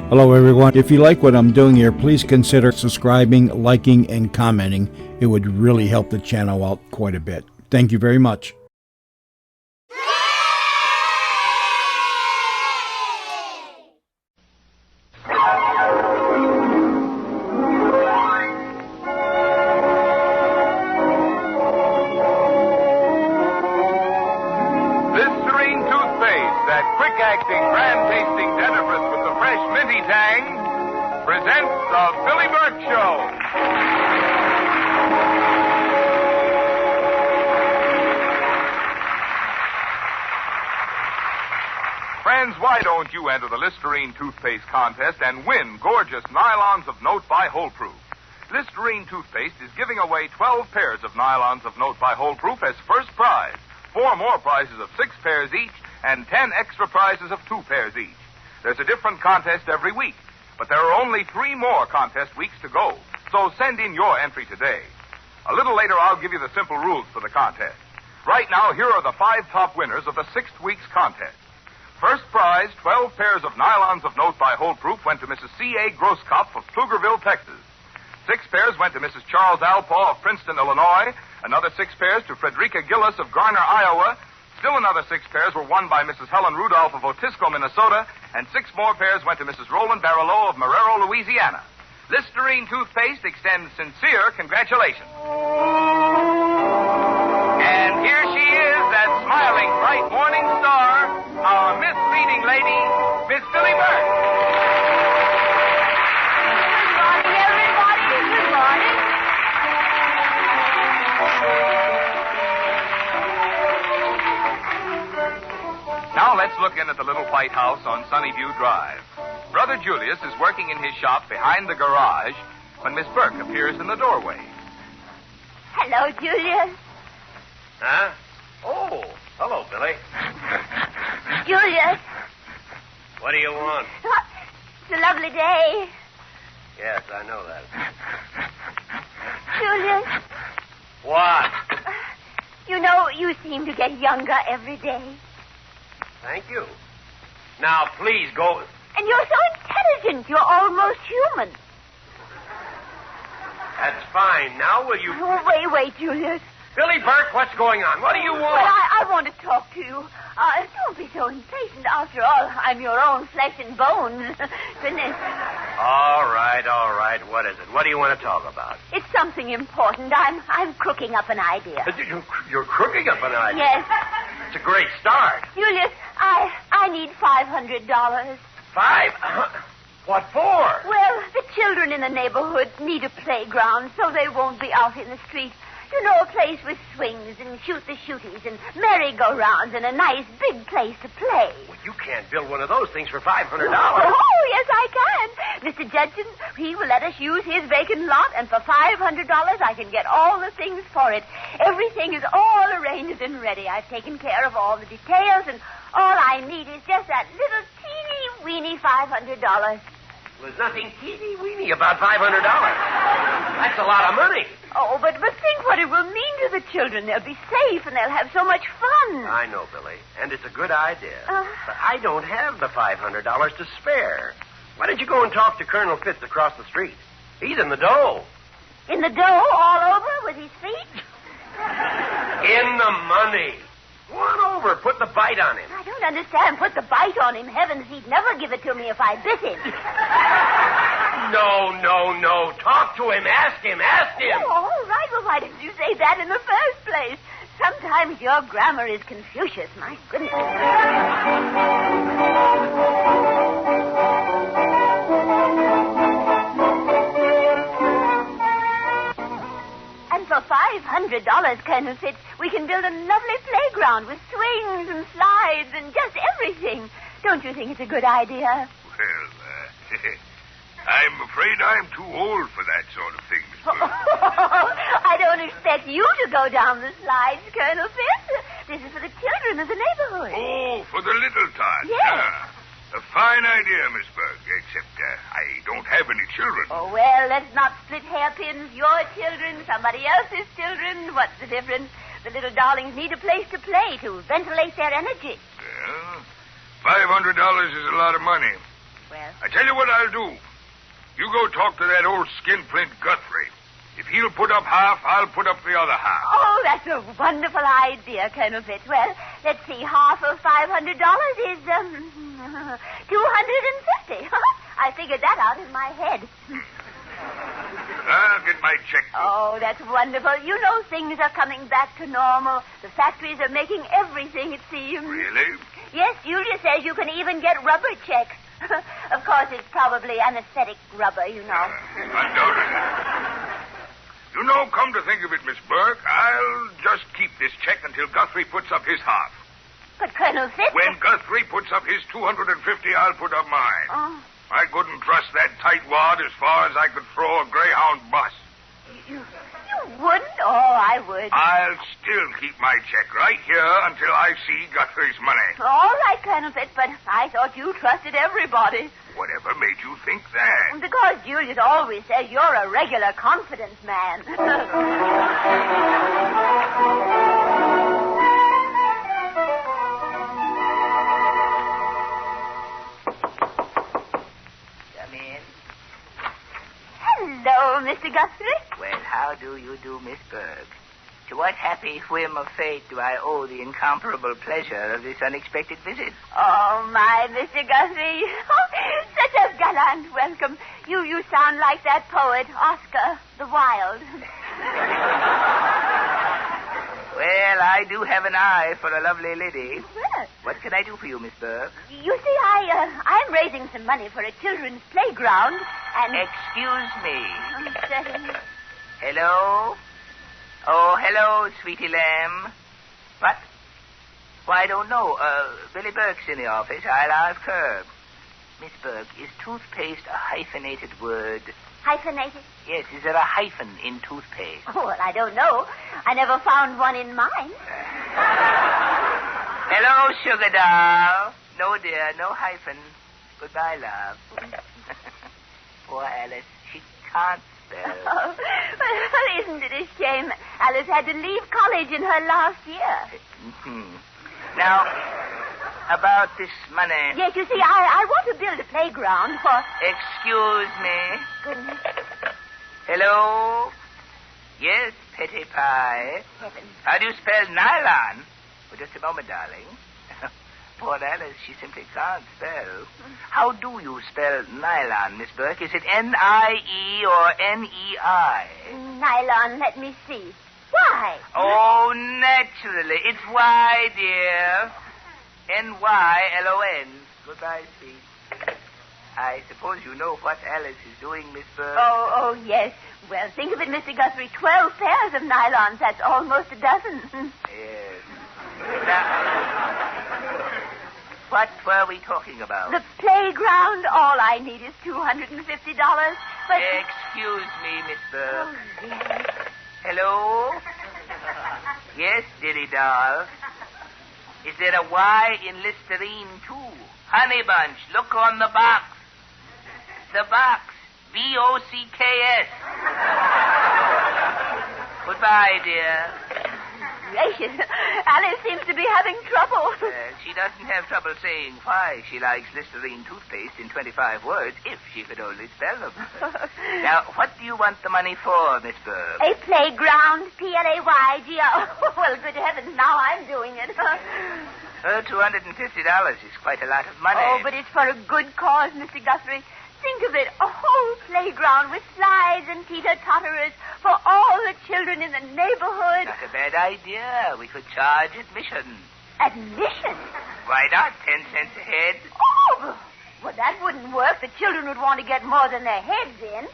Hello, everyone. If you like what I'm doing here, please consider subscribing, liking, and commenting. It would really help the channel out quite a bit. Thank you very much. Listerine toothpaste, that quick-acting, grand-tasting dentifrice with the fresh minty tang, presents the Billie Burke Show. Friends, why don't you enter the Listerine toothpaste contest and win gorgeous nylons of Note by Wholeproof? Listerine toothpaste is giving away 12 pairs of nylons of Note by Wholeproof as first prize, 4 more prizes of 6 pairs each, and 10 extra prizes of 2 pairs each. There's a different contest every week, but there are only 3 more contest weeks to go, so send in your entry today. A little later, I'll give you the simple rules for the contest. Right now, here are the 5 top winners of the 6th week's contest. First prize, 12 pairs of nylons of Note by Wholeproof went to Mrs. C.A. Grosskopf of Pflugerville, Texas. 6 pairs went to Mrs. Charles Alpaugh of Princeton, Illinois. Another 6 pairs to Frederica Gillis of Garner, Iowa. Still another 6 pairs were won by Mrs. Helen Rudolph of Otisco, Minnesota. And 6 more pairs went to Mrs. Roland Barreau of Marrero, Louisiana. Listerine toothpaste extends sincere congratulations. And here she is, that smiling, bright morning star, our Miss Leading Lady, Miss Billie Burke. Good morning, everybody. Good morning. Now let's look in at the little white house on Sunnyview Drive. Brother Julius is working in his shop behind the garage when Miss Burke appears in the doorway. Hello, Julius. Huh? Oh, hello, Billie. Julius. What do you want? It's a lovely day. Yes, I know that. Julius, What? you know, you seem to get younger every day. Thank you. Now, please go. And you're so intelligent. You're almost human. That's fine. Now, will you... Oh, wait, Julius. Billie Burke, what's going on? What do you want? Well, I want to talk to you. Don't be so impatient. After all, I'm your own flesh and bones. Goodness. All right. What is it? What do you want to talk about? It's something important. I'm cooking up an idea. You're cooking up an idea. Yes. It's a great start. Julius, I need $500. 5? What for? Well, the children in the neighborhood need a playground so they won't be out in the street. You know, a place with swings and shoot-the-shooties and merry-go-rounds and a nice big place to play. Well, you can't build one of those things for $500. Oh, yes, I can. Mr. Judson, he will let us use his vacant lot, and for $500 I can get all the things for it. Everything is all arranged and ready. I've taken care of all the details, and all I need is just that little teeny-weeny $500. There's nothing teeny-weeny about $500. That's a lot of money. Oh, but think what it will mean to the children. They'll be safe, and they'll have so much fun. I know, Billie, and it's a good idea. Uh. But I don't have the $500 to spare. Why don't you go and talk to Colonel Fitz across the street? He's in the dough. In the dough all over with his feet? In the money. Go on over. Put the bite on him. I don't understand. Put the bite on him. Heavens, he'd never give it to me if I bit him. No. Talk to him. Ask him. Oh, all right. Well, why didn't you say that in the first place? Sometimes your grammar is Confucius. My goodness. And for $500, Colonel Fitz, we can build a lovely playground with swings and slides and just everything. Don't you think it's a good idea? Well, I'm afraid I'm too old for that sort of thing, Miss Burke. I don't expect you to go down the slides, Colonel Fitz. This is for the children of the neighborhood. Oh, for the little tots. Yes. Ah, a fine idea, Miss Burke, except I don't have any children. Oh, well, let's not split hairpins. Your children, somebody else's children. What's the difference? The little darlings need a place to play, to ventilate their energy. Well, $500 is a lot of money. Well, I tell you what I'll do. You go talk to that old skinflint Guthrie. If he'll put up half, I'll put up the other half. Oh, that's a wonderful idea, Colonel Fitz. Well, let's see. Half of $500 is, $250. I figured that out in my head. I'll get my checkbook. Oh, that's wonderful. You know things are coming back to normal. The factories are making everything, it seems. Really? Yes, Julia says you can even get rubber checks. Of course, it's probably anesthetic rubber, you know. Undoubtedly. You know, come to think of it, Miss Burke, I'll just keep this check until Guthrie puts up his half. But Colonel Fitz... When Guthrie puts up his $250, I'll put up mine. Oh. I couldn't trust that tightwad as far as I could throw a Greyhound bus. You wouldn't? Oh, I would. I'll still keep my check right here until I see Guthrie's money. All right, Colonel Fitz, but I thought you trusted everybody. Whatever made you think that? Because Julius always says you're a regular confidence man. Hello, Mr. Guthrie. Well, how do you do, Miss Burke? To what happy whim of fate do I owe the incomparable pleasure of this unexpected visit? Oh, my, Mr. Guthrie. Such a gallant welcome. You sound like that poet, Oscar the Wild. Well, I do have an eye for a lovely lady. Well, What can I do for you, Miss Burke? you see, I'm raising some money for a children's playground, and... Excuse me. Certainly. Hello? Oh, hello, sweetie lamb. What? Why, I don't know. Billie Burke's in the office. I'll ask her. Miss Burke, is toothpaste a hyphenated word? Hyphenated? Yes, is there a hyphen in toothpaste? Oh, well, I don't know. I never found one in mine. Hello, sugar doll. No, dear, no hyphen. Goodbye, love. Poor Alice. She can't spell. Oh, well, isn't it a shame Alice had to leave college in her last year? Now, about this money. Yes, you see, I want to build a playground for... Excuse me. Goodness Hello? Yes, Petty Pie. heavens. How do you spell nylon? Oh, just a moment, darling. Poor Alice, she simply can't spell. How do you spell nylon, Miss Burke? Is it N-I-E or N-E-I? Nylon, let me see. Why? Oh, naturally. It's Y, dear. N-Y-L-O-N. Goodbye, sweet. I suppose you know what Alice is doing, Miss Burke. Oh, yes. Well, think of it, Mr. Guthrie. 12 pairs of nylons. That's almost a dozen. Yes. Now, what were we talking about? The playground, all I need is $250. But... Excuse me, Miss Burke. Oh, dear. Hello? Yes, dearie doll. Is there a Y in Listerine, too? Honey Bunch, look on the box. The box. B-O-C-K-S. Goodbye, dear. Gracious. Alice seems to be having trouble. She doesn't have trouble saying why she likes Listerine toothpaste in 25 words, if she could only spell them. Now, what do you want the money for, Miss Burke? A playground, P-L-A-Y-G-O. Well, good heavens, now I'm doing it. $250 is quite a lot of money. Oh, but it's for a good cause, Mr. Guthrie. Think of it, a whole playground with slides and teeter-totterers for all the children in the neighborhood. Not a bad idea. We could charge admission. Admission? Why not? 10 cents a head. Oh, well, that wouldn't work. The children would want to get more than their heads in.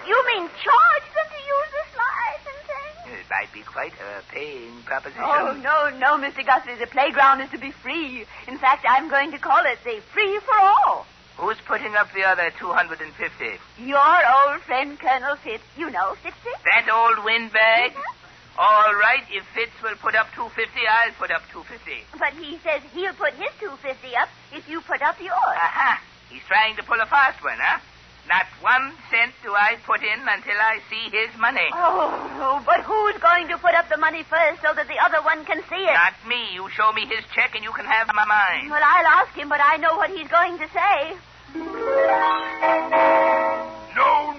You mean charge them to use the slides and things? It might be quite a paying proposition. Oh, no, Mr. Guthrie. The playground is to be free. In fact, I'm going to call it the Free for All. Who's putting up the other $250? Your old friend, Colonel Fitz. You know Fitzy? That old windbag? All right, if Fitz will put up $250, I'll put up $250. But he says he'll put his $250 up if you put up yours. Aha. He's trying to pull a fast one, huh? Not 1 cent do I put in until I see his money. Oh, but who's going to put up the money first so that the other one can see it? Not me. You show me his check and you can have mine. Well, I'll ask him, but I know what he's going to say. No.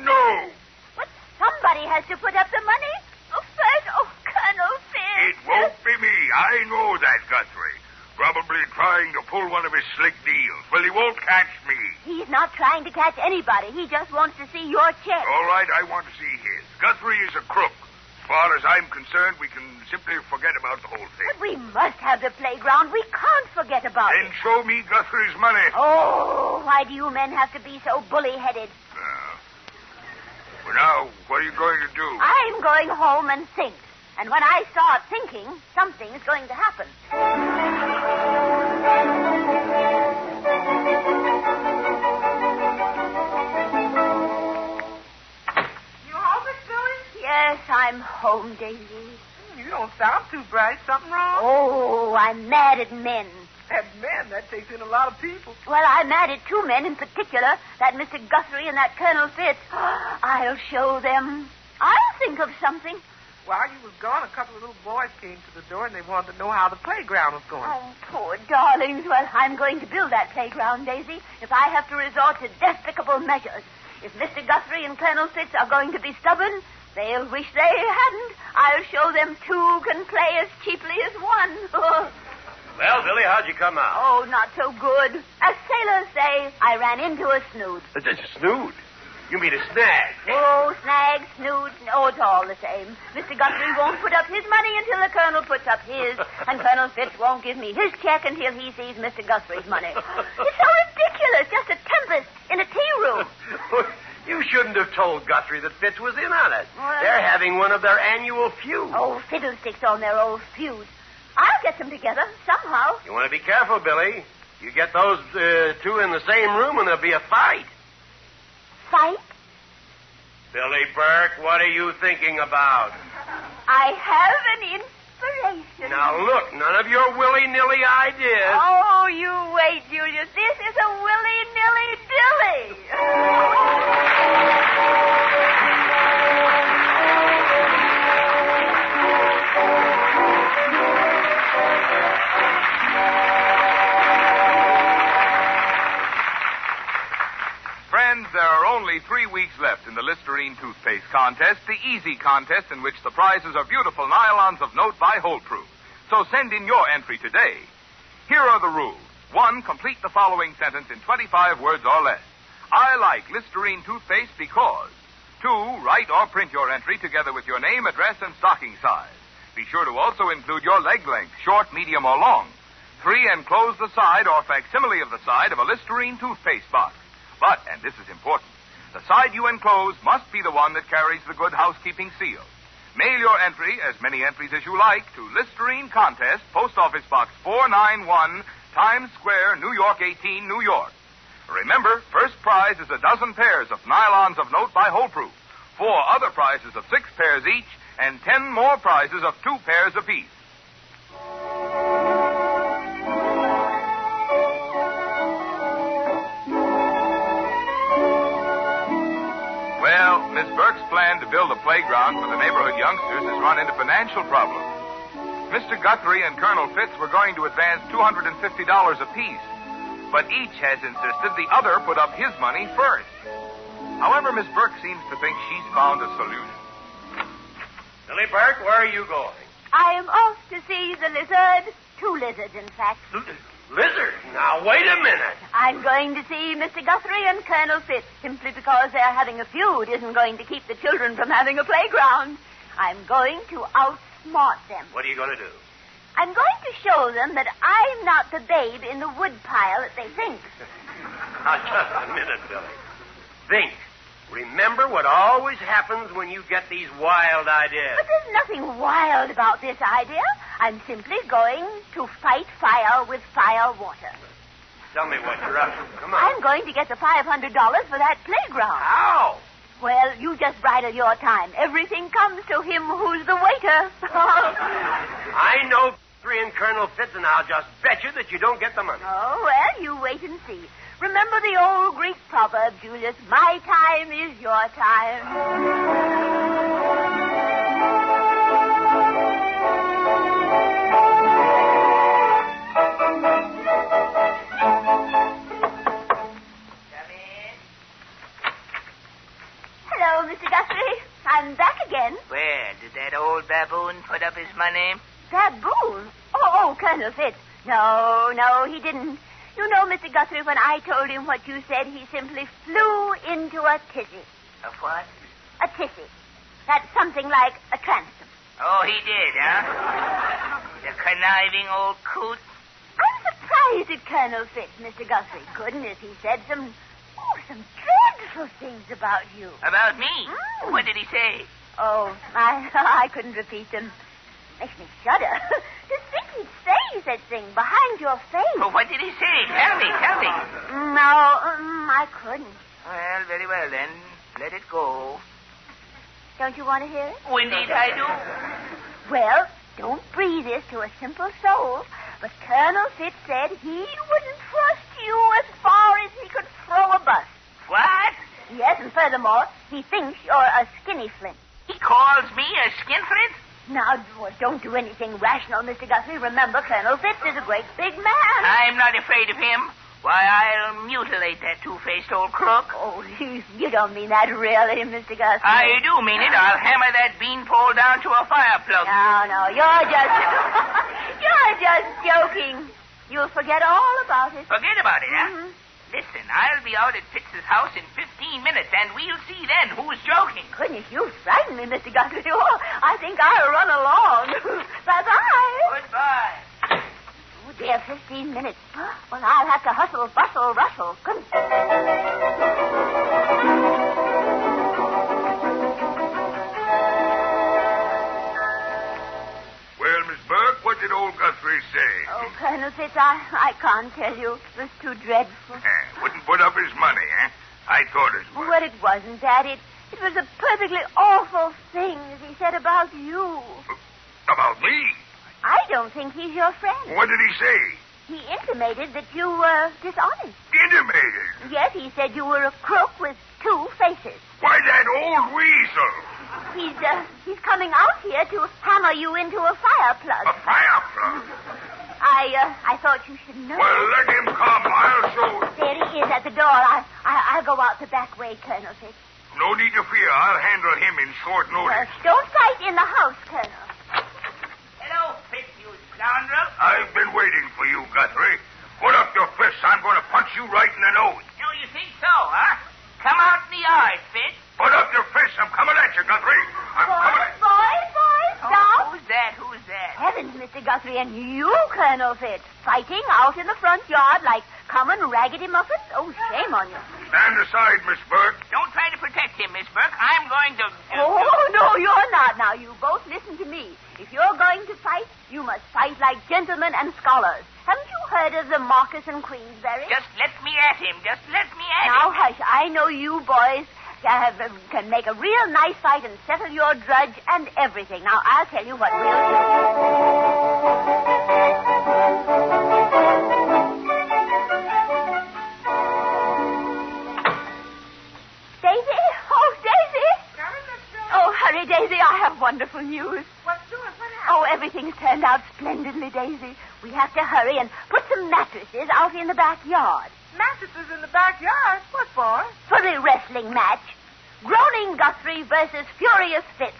But somebody has to put up the money. Oh, first, Colonel Fitz. It won't be me. I know that, Guthrie. Probably trying to pull one of his slick deals. Well, he won't catch me. He's not trying to catch anybody. He just wants to see your check. All right, I want to see his. Guthrie is a crook. As far as I'm concerned, we can simply forget about the whole thing. But we must have the playground. We can't forget about Then it. show me Guthrie's money. Oh, why do you men have to be so bully-headed? Well, now, what are you going to do? I'm going home and think. And when I start thinking, something's going to happen. You home, Miss Billie? Yes, I'm home, Daisy. You don't sound too bright. Something wrong? Oh, I'm mad at men. And man, that takes in a lot of people. Well, I'm mad at 2 men in particular, that Mr. Guthrie and that Colonel Fitz. I'll show them. I'll think of something. While you was gone, a couple of little boys came to the door, and they wanted to know how the playground was going. Oh, poor darlings. Well, I'm going to build that playground, Daisy, if I have to resort to despicable measures. If Mr. Guthrie and Colonel Fitz are going to be stubborn, they'll wish they hadn't. I'll show them 2 can play as cheaply as 1. Well, Billy, how'd you come out? Oh, not so good. As sailors say, I ran into a snood. It's a snood. You mean a snag? Oh, snag, snood, oh, it's all the same. Mr. Guthrie won't put up his money until the Colonel puts up his, and Colonel Fitz won't give me his check until he sees Mr. Guthrie's money. It's so ridiculous, just a tempest in a tea room. You shouldn't have told Guthrie that Fitz was in on it. Well, they're having one of their annual feuds. Oh, fiddlesticks on their old feuds. I'll get them together, somehow. You want to be careful, Billy. You get those 2 in the same room and there'll be a fight. Fight? Billy Burke, what are you thinking about? I have an inspiration. Now, look, none of your willy-nilly ideas. Oh, you wait, Julius. This is a willy-nilly Billy. Friends, there are only 3 weeks left in the Listerine toothpaste contest, the easy contest in which the prizes are beautiful nylons of note by Holdproof. So send in your entry today. Here are the rules. 1, complete the following sentence in 25 words or less. I like Listerine toothpaste because. 2, write or print your entry together with your name, address, and stocking size. Be sure to also include your leg length, short, medium, or long. 3, enclose the side or facsimile of the side of a Listerine toothpaste box. But, and this is important, the side you enclose must be the one that carries the good housekeeping seal. Mail your entry, as many entries as you like, to Listerine Contest, Post Office Box 491, Times Square, New York 18, New York. Remember, first prize is a dozen pairs of nylons of note by Holdproof, 4 other prizes of 6 pairs each, and 10 more prizes of 2 pairs apiece. Well, Miss Burke's plan to build a playground for the neighborhood youngsters has run into financial problems. Mr. Guthrie and Colonel Fitz were going to advance $250 apiece, but each has insisted the other put up his money first. However, Miss Burke seems to think she's found a solution. Billy Burke, where are you going? I am off to see the lizard. 2 lizards, in fact. Lizard? Now, wait a minute. I'm going to see Mr. Guthrie and Colonel Fitz simply because they're having a feud isn't going to keep the children from having a playground. I'm going to outsmart them. What are you going to do? I'm going to show them that I'm not the babe in the wood pile that they think. Now, just a minute, Billy. Think. Remember what always happens when you get these wild ideas. But there's nothing wild about this idea. I'm simply going to fight fire with fire water. Tell me what you're up to. Come on. I'm going to get the $500 for that playground. How? Well, you just bridle your time. Everything comes to him who's the waiter. I know Guthrie and Colonel Fitz, and I'll just bet you that you don't get the money. Oh, well, you wait and see. Remember the old Greek proverb, Julius, my time is your time. Hello, Mr. Guthrie. I'm back again. Well, did that old baboon put up his money? Baboon? Oh, Colonel Fitz. No, he didn't. You know, Mr. Guthrie, when I told him what you said, he simply flew into a tizzy. A what? A tizzy. That's something like a transom. Oh, he did, huh? The conniving old coot. I'm surprised at Colonel Fitz, Mr. Guthrie. Goodness, he said some dreadful things about you. About me? Mm. What did he say? Oh, I couldn't repeat them. Makes me shudder. To think he'd say such thing behind your face. Oh, what did he say? Tell me. No, I couldn't. Well, very well then. Let it go. Don't you want to hear it? Oh, indeed I do. Well, don't breathe this to a simple soul, but Colonel Fitz said he wouldn't trust you as far as he could throw a bus. What? Yes, and furthermore, he thinks you're a skinny flint. He calls me a skinflint? Now, don't do anything rational, Mr. Guthrie. Remember, Colonel Fitz is a great big man. I'm not afraid of him. Why, I'll mutilate that two-faced old crook. Oh, you don't mean that really, Mr. Guthrie. I do mean it. I'll hammer that beanpole down to a fire plug. No, you're just joking. You'll forget all about it. Forget about it, huh? Mm-hmm. Listen, I'll be out at Fitz's house in 15 minutes, and we'll see then who's joking. Goodness, you frighten me, Mr. Guthrie. Oh, I think I'll run along. Bye-bye. Goodbye. Oh, dear, 15 minutes. Well, I'll have to hustle, bustle, rustle. Goodness. Well, Miss Burke, what did old Guthrie say? Oh, Colonel Fitz, I can't tell you. It was too dreadful. Wouldn't put up his money, eh? I thought it was. Well, it wasn't that. It was a perfectly awful thing that he said about you. About me? I don't think he's your friend. What did he say? He intimated that you were dishonest. Intimated? Yes, he said you were a crook with two faces. Why, that old weasel. He's coming out here to hammer you into a fire plug. A fire plug? I thought you should know. Well, let him come. I'll show. There he is at the door. I'll go out the back way, Colonel Fitz. No need to fear. I'll handle him in short Well, notice. don't fight in the house, Colonel. Hello, Fitz, you scoundrel. I've been waiting for you, Guthrie. Put up your fists. I'm going to punch you right in the nose. Oh, you think so, huh? Come out in the yard, Fitz. Put up your fists. I'm coming at you, Guthrie. I'm coming at you. Boys, stop. Who's that? Heavens, Mr. Guthrie, and you, Colonel Fitz, fighting out in the front yard like common raggedy muffins? Oh, shame on you. Stand aside, Miss Burke. Don't try to protect him, Miss Burke. I'm going to... Oh, no, you're not. Now, you both listen to me. If you're going to fight, you must fight like gentlemen and scholars. Haven't you heard of the Marcus and Queensberry? Just let me at him. Now, hush. I know you boys can make a real nice fight and settle your drudge and everything. Now, I'll tell you what we'll do. Daisy? Oh, Daisy! Oh, hurry, Daisy. I have wonderful news. What's doing? What happened? Oh, everything's turned out splendidly, Daisy. We have to hurry and put some mattresses out in the backyard. Mattresses in the backyard? What for? For the wrestling match. Groaning Guthrie versus Furious Fitz.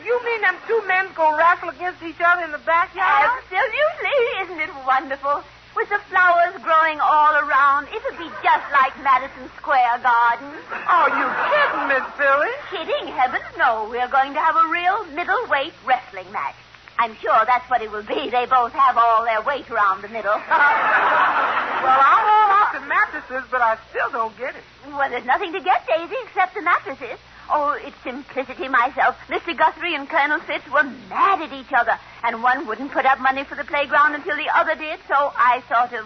You mean them two men go wrestle against each other in the backyard? Absolutely. Isn't it wonderful? With the flowers growing all around, it'll be just like Madison Square Garden. Oh, you kidding, Miss Billie? Kidding, heavens, no. We're going to have a real middleweight wrestling match. I'm sure that's what it will be. They both have all their weight around the middle. Well, I'm all out the mattresses, but I still don't get it. Well, there's nothing to get, Daisy, except the mattresses. Oh, it's simplicity myself. Mr. Guthrie and Colonel Fitz were mad at each other, and one wouldn't put up money for the playground until the other did, so I sort of,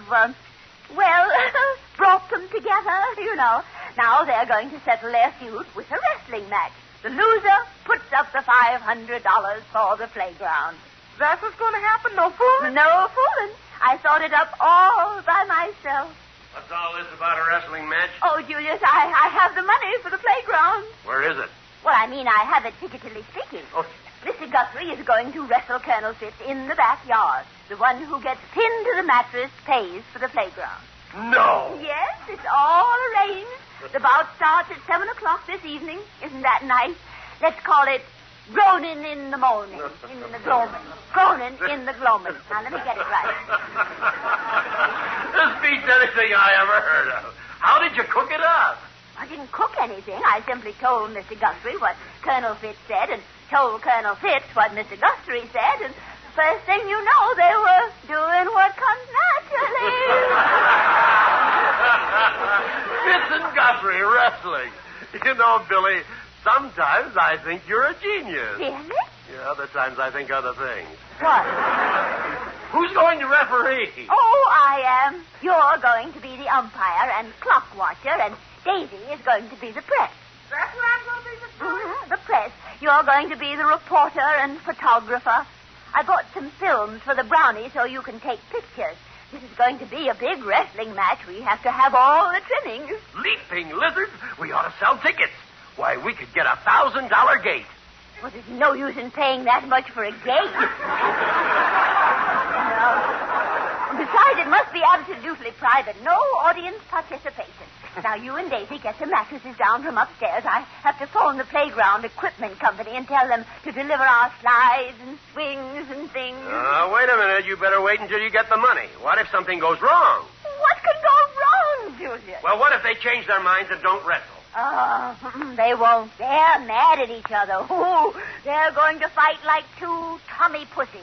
brought them together, you know. Now they're going to settle their feud with a wrestling match. The loser puts up the $500 for the playground. That's what's going to happen? No fooling? No fooling. I thought it up all by myself. What's all this about a wrestling match? Oh, Julius, I have the money for the playground. Where is it? Well, I mean, I have it figuratively speaking. Oh, Mr. Guthrie is going to wrestle Colonel Fitz in the backyard. The one who gets pinned to the mattress pays for the playground. no. Yes, it's all arranged. The bout starts at 7 o'clock this evening. Isn't that nice? Let's call it groaning in the morning. In the gloaming. Groaning in the gloaming. Now, let me get it right. This beats anything I ever heard of. How did you cook it up? I didn't cook anything. I simply told Mr. Guthrie what Colonel Fitz said and told Colonel Fitz what Mr. Guthrie said, and first thing you know, they were doing what comes naturally. Fitz and Guthrie wrestling. You know, Billy, sometimes I think you're a genius. Really? Yeah, other times I think other things. What? Who's going to referee? Oh, I am. You're going to be the umpire and clock watcher, and Daisy is going to be the press. That's what I'm going to be the The press. You're going to be the reporter and photographer. I bought some films for the brownie so you can take pictures. This is going to be a big wrestling match. We have to have all the trimmings. Leaping lizards? We ought to sell tickets. Why, we could get $1,000 gate. Well, there's no use in paying that much for a gate. No. Besides, it must be absolutely private. No audience participation. Now, you and Daisy get the mattresses down from upstairs. I have to phone the playground equipment company and tell them to deliver our slides and swings and things. Wait a minute. You better wait until you get the money. What if something goes wrong? What could go wrong, Julius? Well, what if they change their minds and don't wrestle? Oh, they won't. They're mad at each other. Ooh, they're going to fight like two tummy pussies.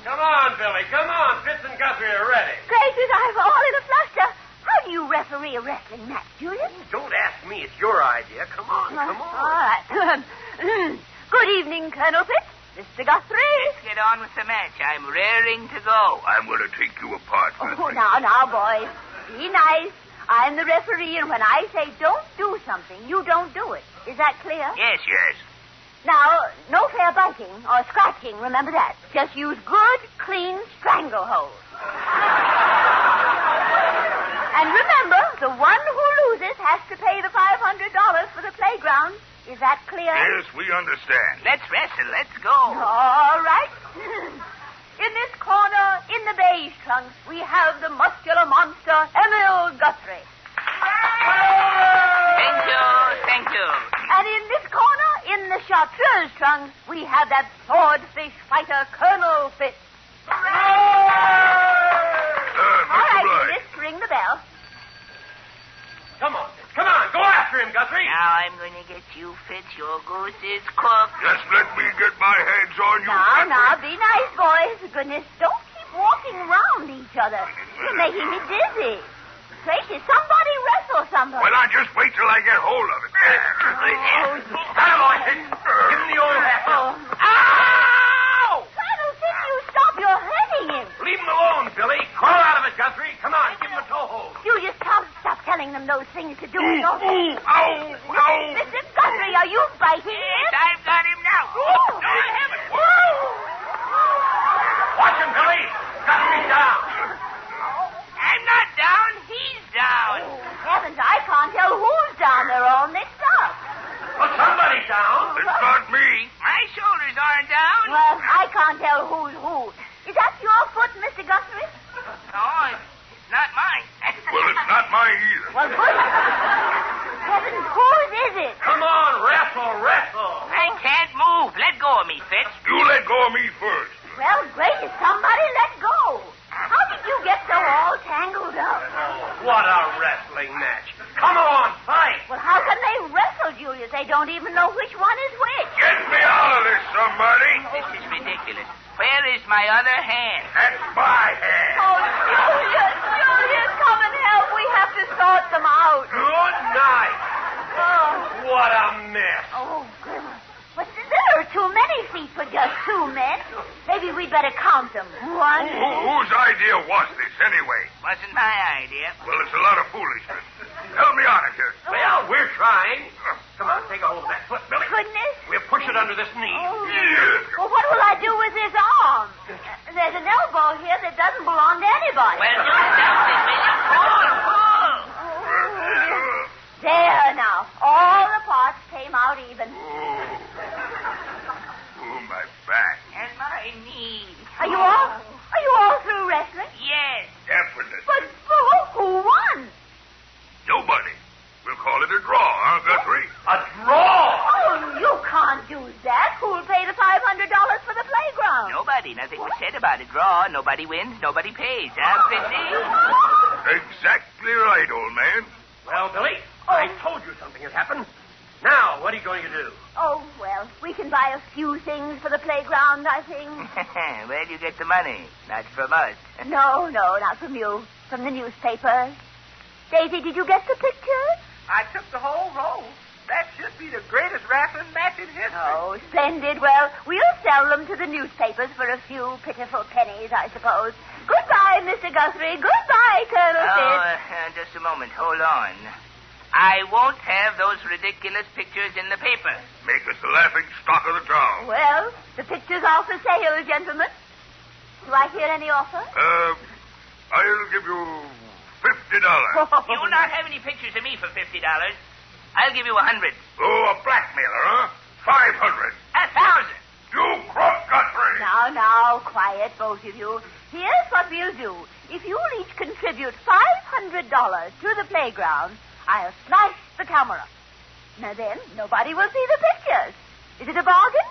Come on, Billy. Come on. Fitz and Guthrie are ready. Gracious, I'm all in a fluster. How do you referee a wrestling match, Julius? Don't ask me. It's your idea. Come on. Come All on. right. Good evening, Colonel Fitz. Mr. Guthrie. Let's get on with the match. I'm raring to go. I'm going to take you apart, Oh, Guthrie. now, boys. Be nice. I'm the referee, and when I say don't do something, you don't do it. Is that clear? Yes. Now, no fair biting or scratching, remember that. Just use good, clean stranglehold. And remember, the one who loses has to pay the $500 for the playground. Is that clear? Yes, we understand. Let's wrestle. Let's go. All right. In this corner, in the beige trunks, we have the muscular monster, Emil Guthrie. Thank you. And in this corner, in the chartreuse trunks, we have that swordfish fighter, Colonel Fitz. All right, Blythe. Julius, ring the bell. Come on. Come on. Go after him, Guthrie. Now I'm going to get you, Fitz. Your goose is cooked. Just let me get my hands on you. Now, be nice, boys. Goodness, don't keep walking around each other. You're making me dizzy. Gracious, somebody wrestle somebody. Well, now just wait till I get hold of it. Attaboy, Fitz. Give him the old hat. Oh. Ow! Colonel Fitz, you stop. You're hurting him. Leave him alone, Billy. Crawl out of it, Guthrie. Come on. Give him a toe hold. Julius, stop telling them those things to do. Ow! Ow! Mr. Guthrie, are you biting Yes, him? I've got him now. Oh. No, I haven't. Watch him, Billy. Guthrie's down. I'm not down. He's down. Heavens, I can't tell who's down. They're all mixed up. Well, somebody's down. It's not me. My shoulders aren't down. Well, I can't tell who's who. Is that your foot, Mr. Guthrie? No, it's not mine. Well, it's not mine either. Well, good. Heavens, whose is it? Come on, wrestle. I can't move. Let go of me, Fitz. You let go of me first. Well, gracious, somebody let go. How did you get so all tangled up? What a wrestling match. Come on, fight. Well, how can they wrestle, Julius? They don't even know which one is which. Get me out of this, somebody. This is ridiculous. Where is my other hand? That's my hand. Oh, Julius, come and help. We have to sort them out. Good night. Oh, What a mess. goodness. But there are too many feet for just two men. Maybe we'd better count them. One. Whose idea was this, anyway? Wasn't my idea. Well, it's a lot of foolishness. Help me out of here. Well, we're trying. Come on, take a hold of that foot, Billy. Goodness. We'll push it under this knee. Oh. Well, what will I do with this arm? There's an elbow here that doesn't belong to anybody. Well, do something with it. Pull. There now. All the parts came out even. Oh, my back. And my knee. Are you all through wrestling? Yes. Definitely. But who won? Nobody. We'll call it a draw, huh, Guthrie? A draw! Oh, you can't do that. Who'll pay the $500 for the playground? Nobody. Nothing was said about a draw. Nobody wins. Nobody pays. Huh, Fitzy? Exactly right, old man. Well, Billy, I told you something had happened. Now, what are you going to do? Oh, well, we can buy a few things for the playground, I think. Where do you get the money? Not from us. No, not from you. From the newspapers. Daisy, did you get the pictures? I took the whole roll. That should be the greatest wrestling match in history. Oh, splendid. Well, we'll sell them to the newspapers for a few pitiful pennies, I suppose. Goodbye, Mr. Guthrie. Goodbye, Colonel Fitz. Just a moment. Hold on. I won't have those ridiculous pictures in the paper. Make us the laughing stock of the town. Well, the pictures are for sale, gentlemen. Do I hear any offer? I'll give you $50. You'll not have any pictures of me for $50. I'll give you $100. Oh, a blackmailer, huh? $500. $1,000. You crook, Guthrie. Now, quiet, both of you. Here's what we'll do. If you'll each contribute $500 to the playground, I'll smash the camera. Now then, nobody will see the pictures. Is it a bargain?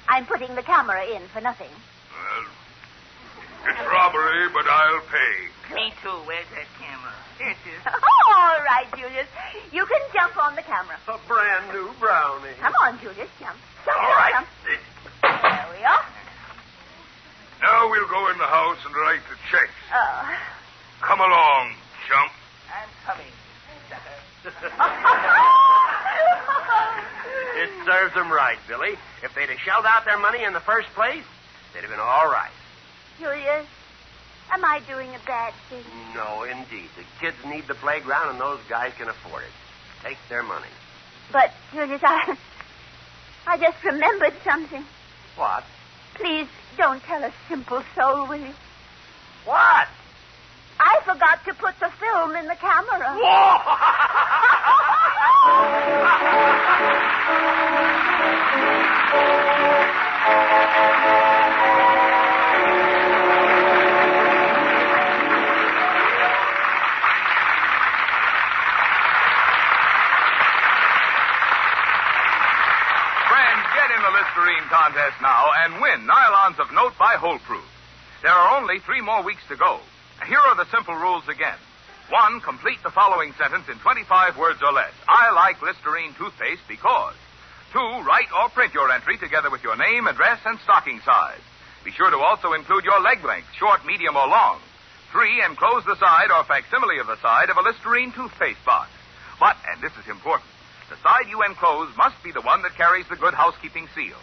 I'm putting the camera in for nothing. Well, it's robbery, but I'll pay. Me too. Where's that camera? Here it is. All right, Julius. You can jump on the camera. A brand new brownie. Come on, Julius. Jump. Jump, All jump, right. jump. There we are. Now we'll go in the house and write the checks. Oh. Come along, chump. I'm coming, sucker. It serves them right, Billy. If they'd have shelled out their money in the first place, they'd have been all right. Julius, am I doing a bad thing? No, indeed. The kids need the playground, and those guys can afford it. Take their money. But, Julius, I just remembered something. What? Please don't tell a simple soul, will you? What? I forgot to put the film in the camera. Listerine contest now and win nylons of note by Proof. There are only 3 more weeks to go. Here are the simple rules again. 1, complete the following sentence in 25 words or less. I like Listerine toothpaste because. 2, write or print your entry together with your name, address, and stocking size. Be sure to also include your leg length, short, medium, or long. 3, enclose the side or facsimile of the side of a Listerine toothpaste box. But, and this is important, the side you enclose must be the one that carries the Good Housekeeping seal.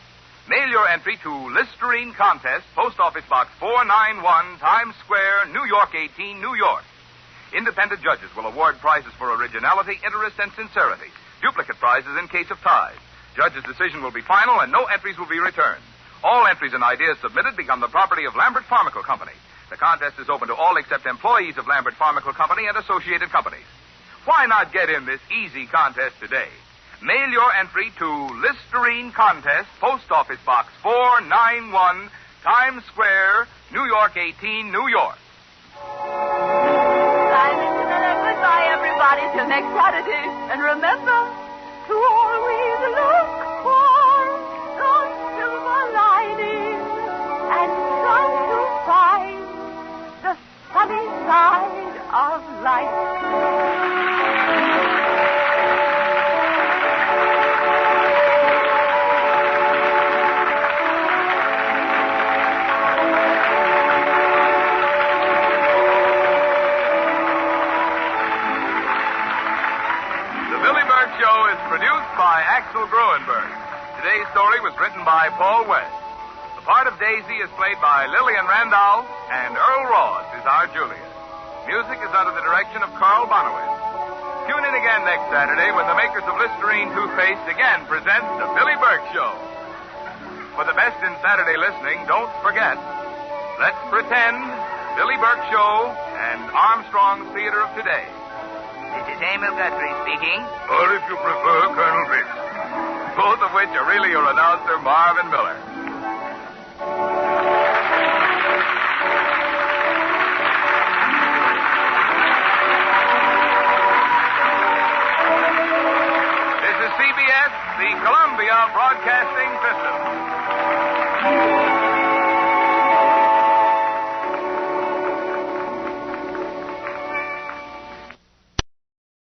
Mail your entry to Listerine Contest, Post Office Box 491, Times Square, New York 18, New York. Independent judges will award prizes for originality, interest, and sincerity. Duplicate prizes in case of ties. Judge's decision will be final and no entries will be returned. All entries and ideas submitted become the property of Lambert Pharmacal Company. The contest is open to all except employees of Lambert Pharmacal Company and associated companies. Why not get in this easy contest today? Mail your entry to Listerine Contest, Post Office Box 491, Times Square, New York 18, New York. Goodbye, everybody, till next Saturday. And remember to always look for the silver lining and try to find the sunny side of life. Produced by Axel Gruenberg. Today's story was written by Paul West. The part of Daisy is played by Lillian Randolph, and Earl Ross is our Julius. Music is under the direction of Carl Bonowitz. tune in again next Saturday when the makers of Listerine toothpaste again present the Billie Burke Show. For the best in Saturday listening, don't forget, Let's Pretend, Billie Burke Show, and Armstrong's Theater of Today. This is Emil Guthrie speaking. Or if you prefer, Colonel Ritz. Both of which are really your announcer, Marvin Miller. This is CBS, the Columbia Broadcasting System.